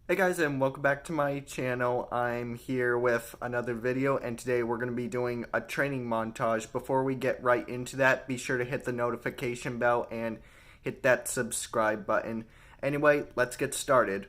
Hey guys, and welcome back to my channel. I'm here with another video, and today we're going to be doing a training montage. Before we get right into that, be sure to hit the notification bell and hit that subscribe button. Anyway, let's get started.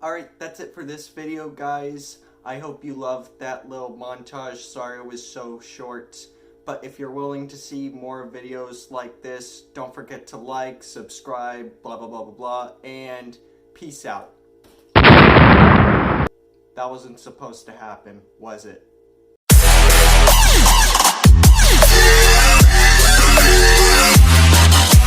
Alright, that's it for this video, guys. I hope you loved that little montage. Sorry it was so short. But if you're willing to see more videos like this, don't forget to like, subscribe, blah blah blah blah blah, and peace out. That wasn't supposed to happen, was it?